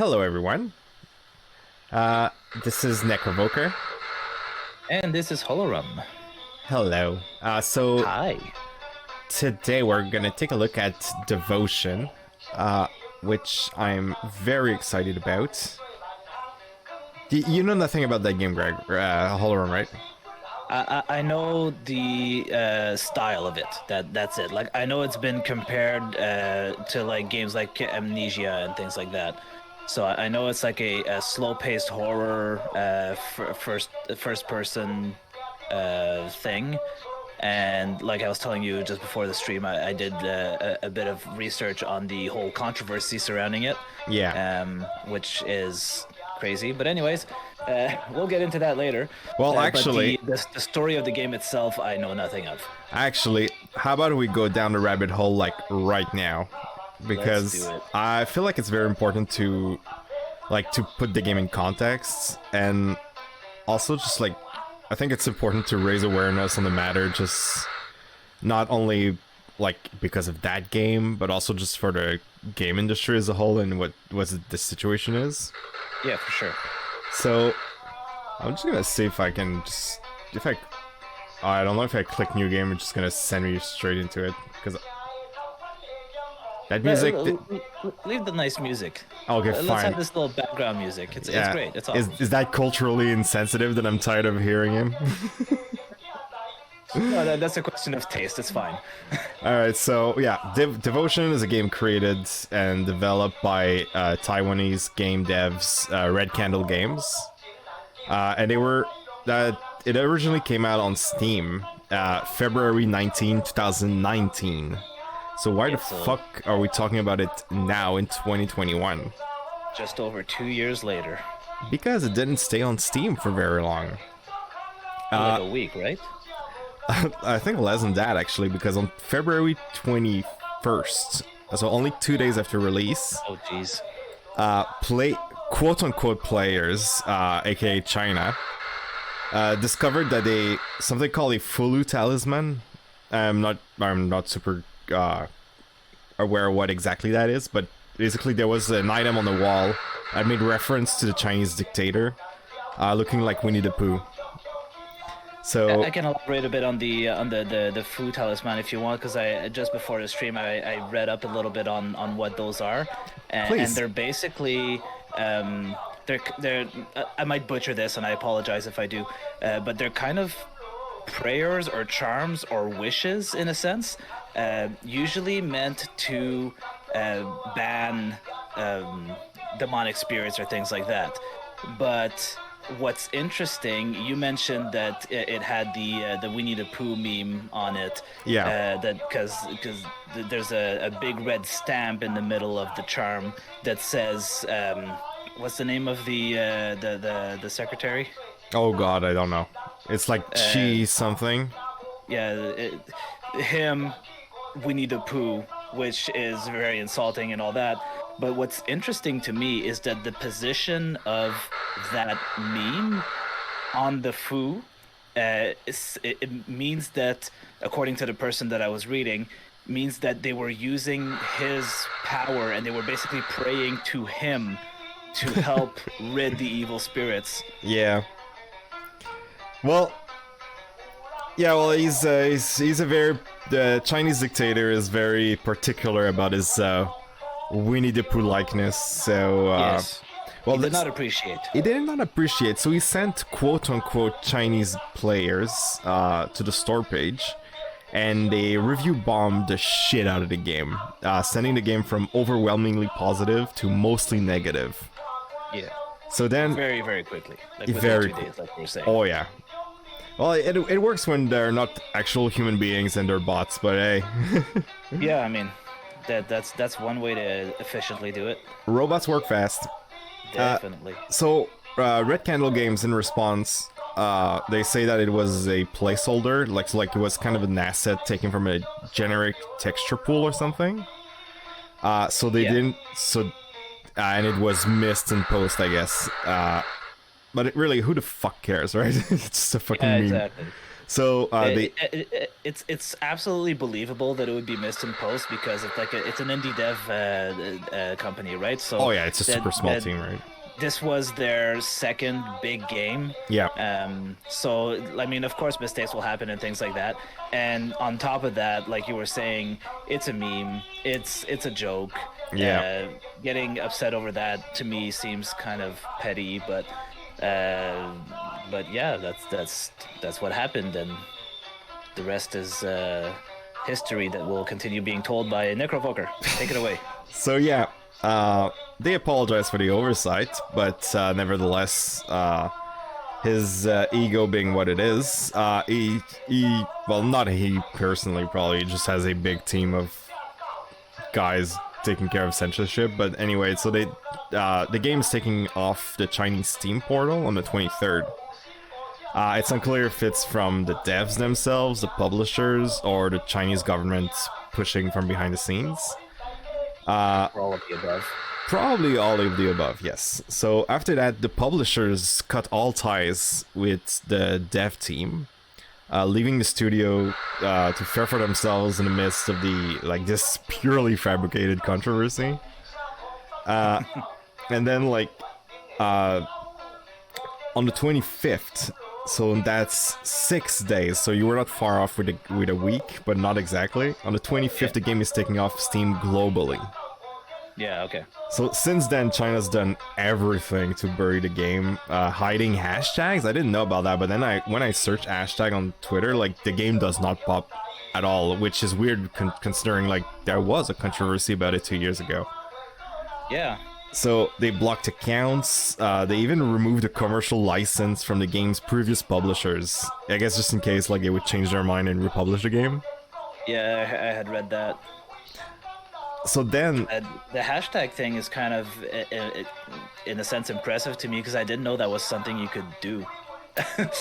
Hello, everyone. Uh, this is Necrovoker. And this is Holorum. Hello. So Hi. today we're gonna take a look at Devotion, which I'm very excited about. You know nothing about that game, Greg? Holorum, right? I know the style of it. That's it. Like I know it's been compared to like games like Amnesia and things like that. So I know it's like a slow-paced horror first person thing. And like I was telling you just before the stream, I did a bit of research on the whole controversy surrounding it. Yeah. Which is crazy. But anyways, we'll get into that later. Well, But actually, the story of the game itself, I know nothing of. how about we go down the rabbit hole like right now? Let's Because do it. I feel like it's very important to put the game in context, and also just like I think it's important to raise awareness on the matter, just not only like because of that game, but also just for the game industry as a whole and what the situation is. Yeah, for sure. So I'm just gonna see if I can I don't know if I click new game, it's just gonna send me straight into it because that music. Leave the nice music. Okay, Let's fine. have this little background music. It's great. It's awesome. Is that culturally insensitive that I'm tired of hearing him? No, that's a question of taste. It's fine. Alright, so yeah, Devotion is a game created and developed by Taiwanese game devs, Red Candle Games. And it originally came out on Steam February 19, 2019. So why the fuck are we talking about it now in 2021? Just over 2 years later. Because it didn't stay on Steam for very long. Like a week, right? I think less than that, actually, because on February 21st, so only 2 days after release, Oh, jeez. quote-unquote players, aka China, discovered that something called a Fulu talisman. I'm not super aware of what exactly that is, but basically there was an item on the wall that made reference to the Chinese dictator, looking like Winnie the Pooh. So I can elaborate a bit on the food talisman if you want, because I just before the stream I read up a little bit on what those are, and they're basically they're I might butcher this and I apologize if I do, but they're kind of prayers or charms or wishes in a sense, usually meant to ban demonic spirits or things like that, but what's interesting, you mentioned that it had the Winnie the Pooh meme on it. Yeah. That because there's a big red stamp in the middle of the charm that says, what's the name of the secretary? Oh god, I don't know. It's like Chi something. Yeah, him, Winnie the Pooh, which is very insulting and all that. But what's interesting to me is that the position of that meme on the foo, it means that, according to the person that I was reading, means that they were using his power and they were basically praying to him to help rid the evil spirits. Yeah. Well, he's a very the Chinese dictator is very particular about his Winnie the Pooh likeness. So Yes. well, He did not appreciate. He did not appreciate. So he sent quote-unquote Chinese players to the store page, and they review bombed the shit out of the game, sending the game from overwhelmingly positive to mostly negative. Yeah. So then, Very, very quickly. Like within very 2 days, like we were saying. oh yeah. Well, it works when they're not actual human beings and they're bots, but hey. Yeah, I mean, that's one way to efficiently do it. Robots work fast. Definitely. So, Red Candle Games, in response, they say that it was a placeholder, like it was kind of an asset taken from a generic texture pool or something. So they didn't. So, and it was missed in post, I guess. But really, who the fuck cares, right? It's just a fucking meme. Exactly. So it's absolutely believable that it would be missed in post because it's like it's an indie dev company, right? So oh yeah, it's a super small team, right? this was their second big game. Yeah. So I mean, of course, mistakes will happen and things like that. And on top of that, like you were saying, it's a meme. It's a joke. Yeah. Getting upset over that to me seems kind of petty, but yeah, that's what happened, and the rest is history that will continue being told by Necrovoker. Take it away. So yeah, they apologize for the oversight, but nevertheless, his ego being what it is, he well, not he personally, probably just has a big team of guys taking care of censorship. But anyway, so the game is taking off the Chinese Steam portal on the 23rd. It's unclear if it's from the devs themselves, the publishers, or the Chinese government pushing from behind the scenes. All of the above. Probably all of the above, yes. So after that, the publishers cut all ties with the dev team, leaving the studio to fare for themselves in the midst of this purely fabricated controversy. And then on the 25th, so that's 6 days. So you were not far off with a week, but not exactly. On the 25th, the game is taking off Steam globally. Yeah, okay. So since then, China's done everything to bury the game, hiding hashtags. I didn't know about that, but then when I search hashtag on Twitter, the game does not pop at all, which is weird considering there was a controversy about it 2 years ago. Yeah. So they blocked accounts. They even removed the commercial license from the game's previous publishers. I guess just in case they would change their mind and republish the game. Yeah, I had read that. So then the hashtag thing is kind of in a sense impressive to me because I didn't know that was something you could do.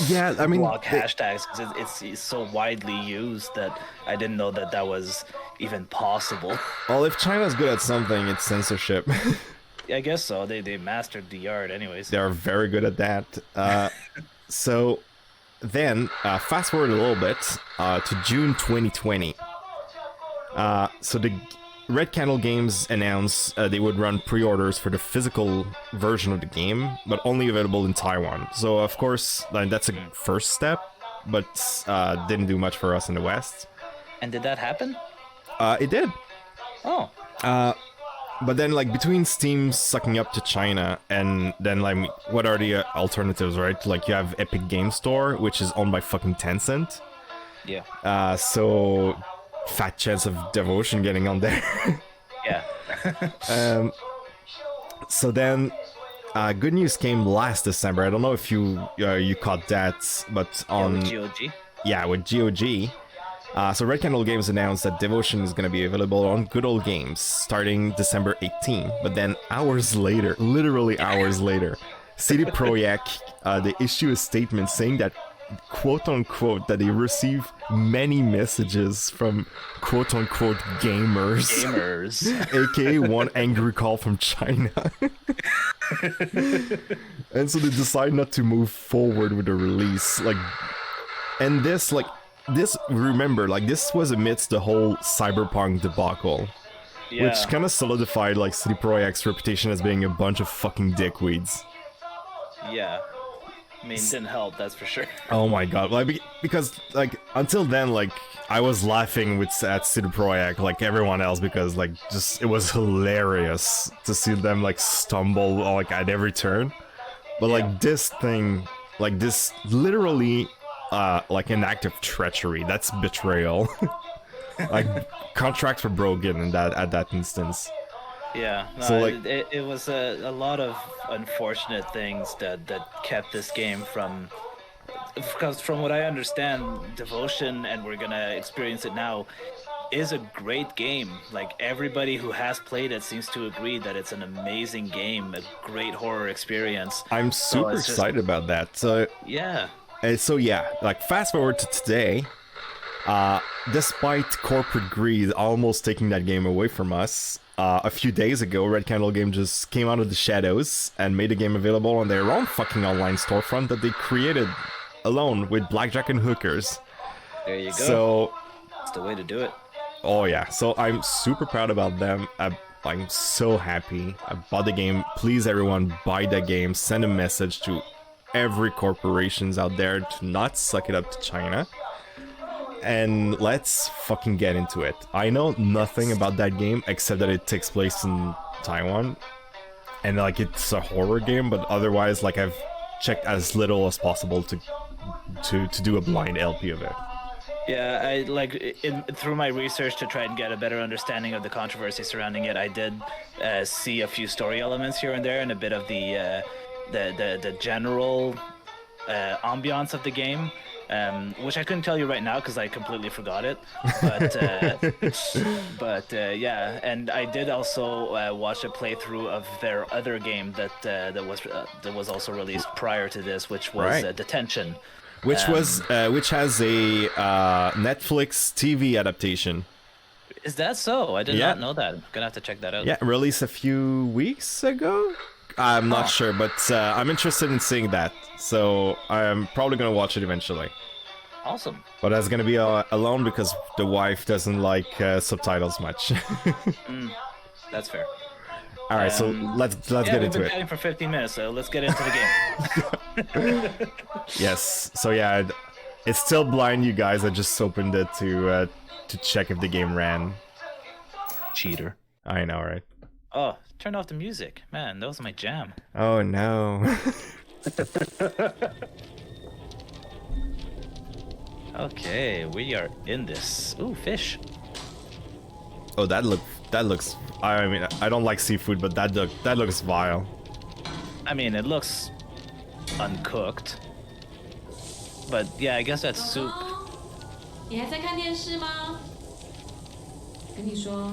Yeah, I mean, block hashtags because it's so widely used that I didn't know that was even possible. Well, if China's good at something, it's censorship. I guess so. They mastered the art anyways. They're very good at that. So then fast forward a little bit to June 2020. So the Red Candle Games announced they would run pre-orders for the physical version of the game, but only available in Taiwan. So of course, that's a first step, but didn't do much for us in the West. And did that happen? It did. Oh. But then, like, between Steam sucking up to China, and then, like, what are the alternatives, right? Like, you have Epic Game Store, which is owned by fucking Tencent. Yeah. So, fat chance of Devotion getting on there. Yeah. So then, good news came last December. I don't know if you caught that, but on... with GOG? Yeah, with GOG. So Red Candle Games announced that Devotion is going to be available on Good Old Games starting December 18. But then hours later, literally hours later, CD Projekt, they issue a statement saying that, quote-unquote, that they receive many messages from quote-unquote gamers. aka one angry call from China. And so they decide not to move forward with the release. And this, remember, this was amidst the whole Cyberpunk debacle. Yeah. Which kind of solidified, CD Projekt's reputation as being a bunch of fucking dickweeds. Yeah. I mean, it didn't help, that's for sure. Oh my god, because, until then, I was laughing at CD Projekt like everyone else because, it was hilarious to see them, stumble, at every turn. But, yeah. This thing, this literally... an act of treachery. That's betrayal. Contracts were broken at that instance. Yeah, no, so it was a lot of unfortunate things that kept this game from... Because from what I understand, Devotion, and we're gonna experience it now, is a great game. Everybody who has played it seems to agree that it's an amazing game, a great horror experience. I'm super excited about that. So yeah. So yeah, fast forward to today, despite corporate greed almost taking that game away from us, a few days ago, Red Candle Game just came out of the shadows and made the game available on their own fucking online storefront that they created alone with blackjack and hookers. There you go. So that's the way to do it. Oh yeah, so I'm super proud about them. I'm so happy. I bought the game. Please, everyone, buy the game. Send a message to every corporations out there to not suck it up to China. And let's fucking get into it. I know nothing about that game except that it takes place in Taiwan. And like it's a horror game, but otherwise like I've checked as little as possible to do a blind LP of it. Yeah, I like through my research to try and get a better understanding of the controversy surrounding it. I did see a few story elements here and there, and a bit of the general ambiance of the game, which I couldn't tell you right now because I completely forgot it. But yeah, and I did also watch a playthrough of their other game that was also released prior to this, which was Detention. Which has a Netflix TV adaptation. Is that so? I did not know that. I'm gonna have to check that out. Yeah, released a few weeks ago. I'm not sure, but I'm interested in seeing that. So I'm probably gonna watch it eventually. Awesome. But I was gonna be alone because the wife doesn't like subtitles much. That's fair. All right, so let's get into it. We've been chatting for 15 minutes, so let's get into the game. Yes. So yeah, it's still blind, you guys. I just opened it to check if the game ran. Cheater. I know, right? Oh, turn off the music, man. That was my jam. Oh no. Okay, we are in this. Ooh, fish. Oh, that looks. I mean, I don't like seafood, but that looks vile. I mean, it looks uncooked. But yeah, I guess that's soup. 你还在看电视吗？跟你说，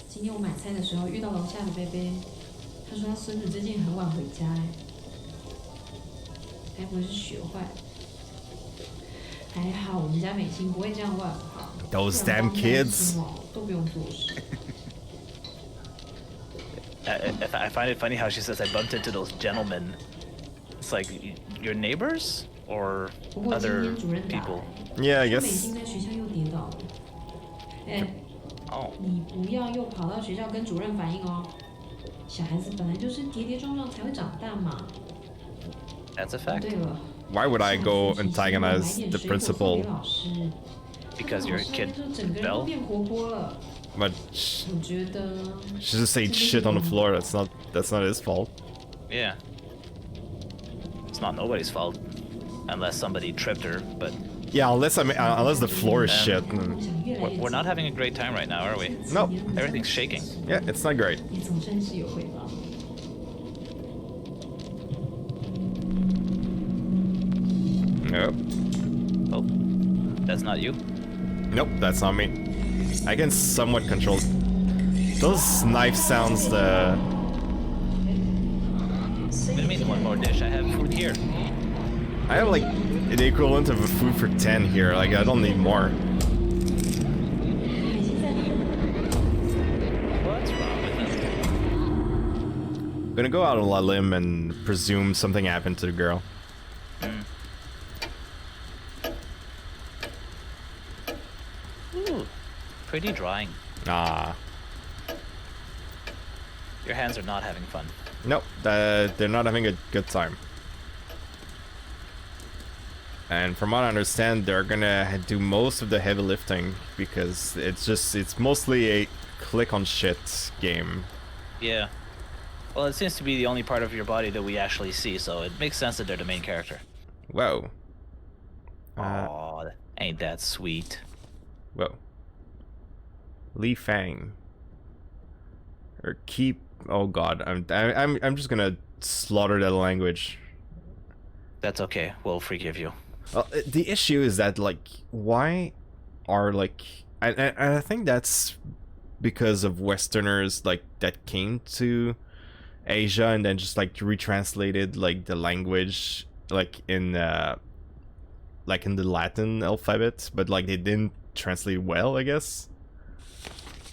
今天我买菜的时候遇到楼下的贝贝，他说他孙子最近很晚回家，该不会是学坏了？还好我们家美心不会这样乱跑。Those damn kids. 都不用做事。I find it funny how she says I bumped into those gentlemen. It's like your neighbors or other people. Yeah, I 美 guess. 心在学校又跌倒了。你不要又跑到学校跟主任反映哦。小孩子本来就是跌跌撞撞才会长大嘛。That's a fact. 对了。Why would I go antagonize the principal? Because your kid fell? But she just ate shit on the floor. That's not his fault. Yeah. It's not nobody's fault, unless somebody tripped her. But yeah, unless unless the floor is shit. We're not having a great time right now, are we? Nope. Everything's shaking. Yeah, it's not great. Nope. Oh, that's not you? Nope, that's not me. I can somewhat control those knife sounds. What do you mean one more dish? I have food here. I have like the equivalent of a food for 10 here. Like I don't need more. What's wrong with them? I'm gonna go out on a limb and presume something happened to the girl. Ooh, pretty drawing. Ah. Your hands are not having fun. Nope, they're not having a good time. And from what I understand, they're gonna do most of the heavy lifting because it's mostly a click on shit game. Yeah. Well, it seems to be the only part of your body that we actually see, so it makes sense that they're the main character. Whoa. Aw, ain't that sweet. Whoa. Li Fang. Or keep. Oh god, I'm just gonna slaughter that language. That's okay. We'll forgive you. The issue is that like, why are like, I think that's because of Westerners like that came to Asia and then just like retranslated like the language like in the Latin alphabet, but like they didn't translate well, I guess.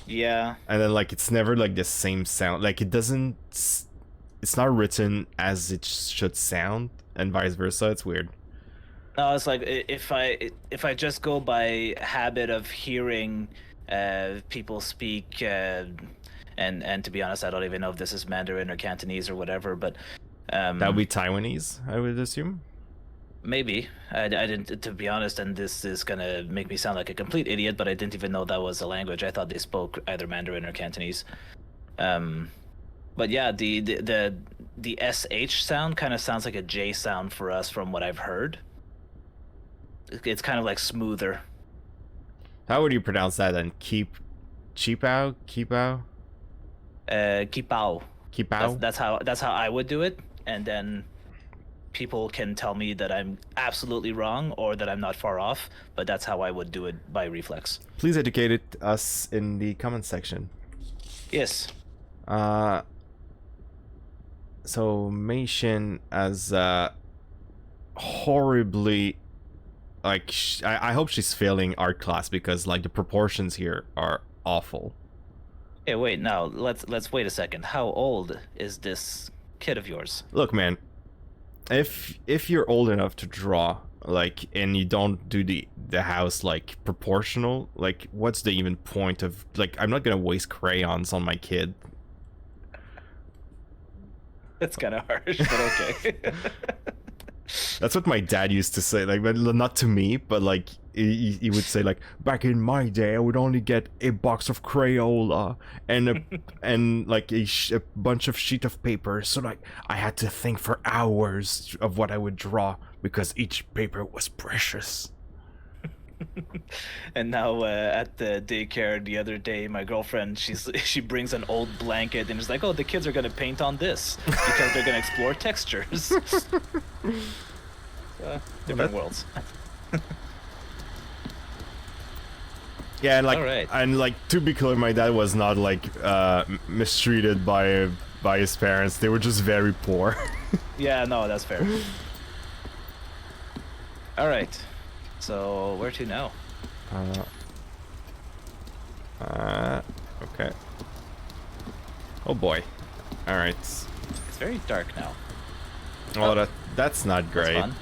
Yeah. And then like it's never like the same sound. Like it doesn't. It's not written as it should sound, and vice versa. It's weird. No, it's like if I just go by habit of hearing people speak, and to be honest, I don't even know if this is Mandarin or Cantonese or whatever, but That would be Taiwanese, I would assume. maybe I didn't, to be honest, and this is gonna make me sound like a complete idiot, but I didn't even know that was a language. I thought they spoke either Mandarin or Cantonese. But yeah, the SH sound kind of sounds like a J sound for us from what I've heard. It's kind of like smoother. How would you pronounce that then? Cheapao? Kipao. Keepao? That's how I would do it, and then people can tell me that I'm absolutely wrong or that I'm not far off, but that's how I would do it by reflex. Please educate us in the comment section. Yes. So Mei Xin as horribly, like, I hope she's failing art class because like the proportions here are awful. Hey, wait, now let's wait a second. How old is this kid of yours? Look, man, if you're old enough to draw, like, and you don't do the house like proportional, like, what's the even point of, like, I'm not gonna waste crayons on my kid. It's kind of harsh, but okay. That's what my dad used to say, like, but not to me, but like he would say, like, back in my day I would only get a box of Crayola and and like a bunch of sheet of paper, so like I had to think for hours of what I would draw because each paper was precious. And now at the daycare the other day, my girlfriend, she brings an old blanket and is like, "Oh, the kids are gonna paint on this because they're gonna explore textures." Different worlds. Yeah, and like, Alright. and like, to be clear, my dad was not like mistreated by his parents. They were just very poor. Yeah, no, that's fair. All right. So where to now? Okay. Oh boy. All right. It's very dark now. Oh, that's not That's great. fun.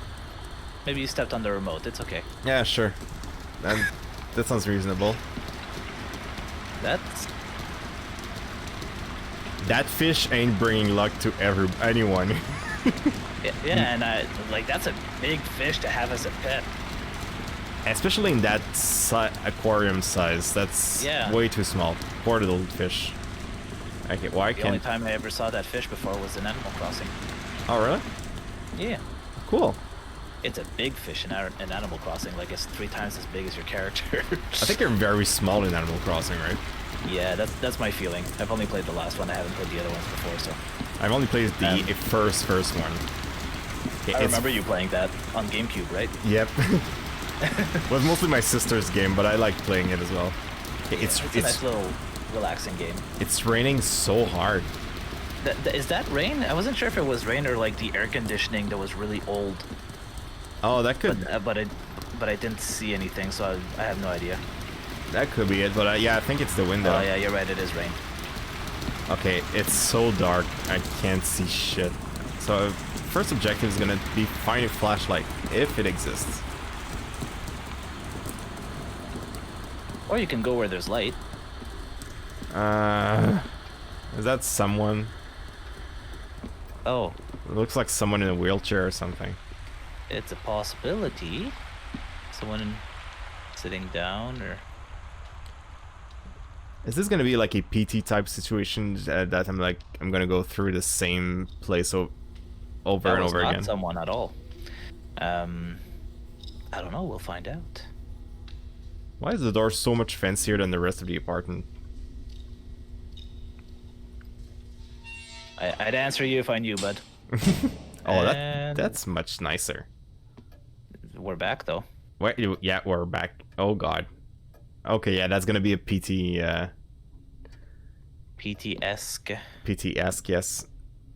Maybe you stepped on the remote. It's okay. Yeah, sure. That sounds reasonable. That's That fish ain't bringing luck to anyone. yeah, and that's a big fish to have as a pet. Especially in that aquarium size. That's way too small. Poor little fish. Okay, why The can't... only time I ever saw that fish before was in Animal Crossing. Oh, really? Yeah. Cool. It's a big fish in Animal Crossing, like it's 3 times as big as your character. I think you're very small in Animal Crossing, right? Yeah, that's my feeling. I've only played the last one. I haven't played the other ones before, so. I've only played the first one. Okay, I remember you playing that on GameCube, right? Yep. It was mostly my sister's game, but I liked playing it as well. Okay, It's a nice little relaxing game. It's raining so hard. Is that rain? I wasn't sure if it was rain or like the air conditioning that was really old. Oh, that could... But I didn't see anything, so I have no idea. That could be it, but yeah, I think it's the window. Oh yeah, you're right. It is rain. Okay, it's so dark, I can't see shit. So, first objective is gonna be find a flashlight, if it exists. Or you can go where there's light. Is that someone? Oh, It looks like someone in a wheelchair or something. it's a possibility. Someone sitting down, or... Is this gonna be like a PT type situation that I'm gonna go through the same place over and over not again? someone at all. I don't know. We'll find out. Why is the door so much fancier than the rest of the apartment? I'd answer you if I knew, bud. Oh, And that's much nicer. we're back though. Wait, yeah, we're back. Oh god. Okay, yeah, that's gonna be a PT-esque. PT-esque, yes.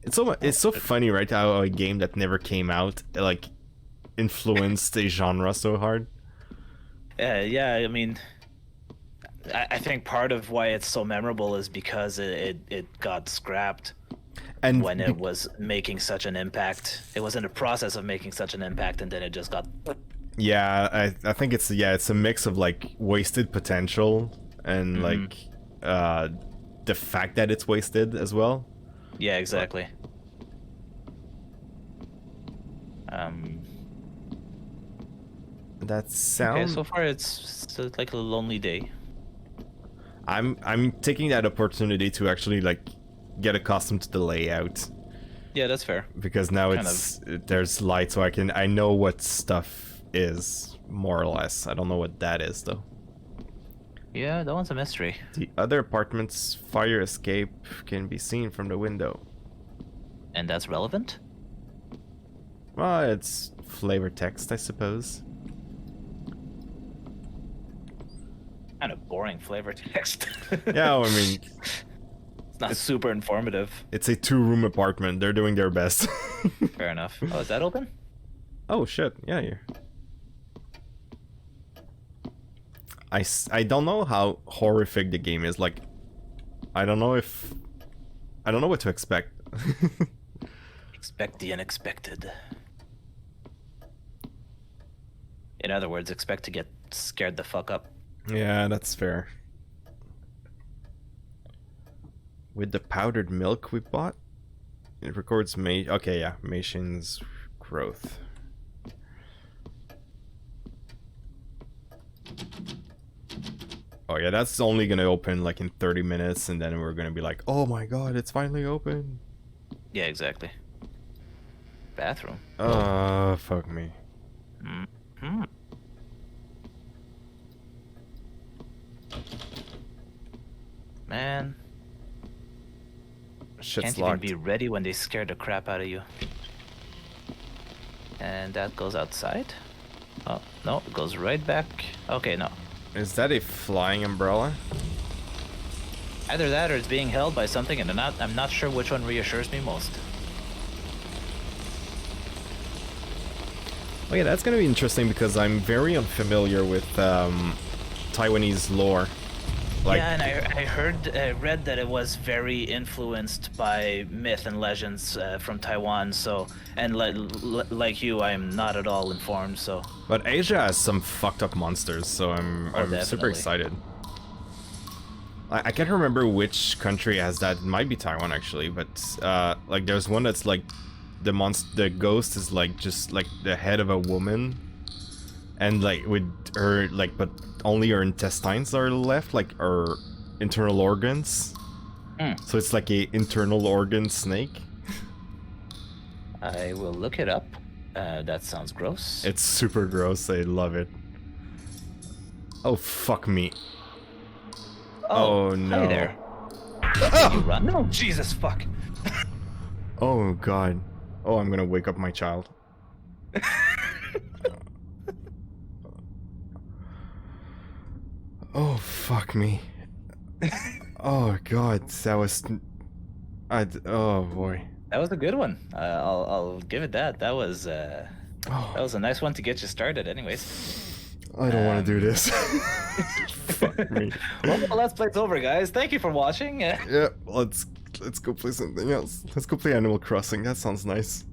It's so funny, right? How a game that never came out like influenced a genre so hard. Yeah, I mean, I think part of why it's so memorable is because it got scrapped. And when it was making such an impact. It was in the process of making such an impact, and then it just got... Yeah, I think it's a mix of like wasted potential and like the fact that it's wasted as well. Yeah, exactly. That sounds... Okay, so far it's like a lonely day. I'm taking that opportunity to actually like get accustomed to the layout. Yeah, that's fair. Because now there's light, so I know what stuff is, more or less. I don't know what that is though. Yeah, that one's a mystery. The other apartment's fire escape can be seen from the window. And that's relevant? Well, it's flavor text, I suppose. Kind of boring flavor text. Yeah, I mean... It's not super informative. It's a 2-room apartment. They're doing their best. Fair enough. Oh, is that open? Oh, shit. Yeah, here. I don't know how horrific the game is. Like, I don't know what to expect. Expect the unexpected. In other words, expect to get scared the fuck up. Yeah, that's fair. With the powdered milk we bought, it records okay, yeah, Mation's growth. Oh yeah, that's only gonna open like in 30 minutes, and then we're gonna be like, oh my god, it's finally open. Yeah, exactly. Bathroom. Fuck me. Mm-hmm. Man. Shit's Can't locked. even be ready when they scare the crap out of you. And that goes outside. Oh, no, it goes right back. Okay, no. Is that a flying umbrella? Either that or it's being held by something, and I'm not sure which one reassures me most. Oh yeah, that's gonna be interesting because I'm very unfamiliar with Taiwanese lore. Like, yeah, and I read that it was very influenced by myth and legends from Taiwan. So, and like you, I am not at all informed. So, but Asia has some fucked up monsters, so I'm super excited. I can't remember which country has that. It might be Taiwan actually, but like there's one that's like the ghost is like just like the head of a woman, and like with her like but only her intestines are left, like her internal organs. So it's like a internal organ snake. I will look it up. That sounds gross. It's super gross. I love it. Oh fuck me. Oh no. Hi there. Can you run? No, Jesus fuck. Oh god. Oh, I'm gonna wake up my child. Oh fuck me. Oh god, that was... oh boy. That was a good one. I'll give it that. That was a nice one to get you started. Anyways. I don't want to do this. Fuck me. Well, the Let's Play's over, guys. Thank you for watching. Yeah, let's go play something else. Let's go play Animal Crossing. That sounds nice.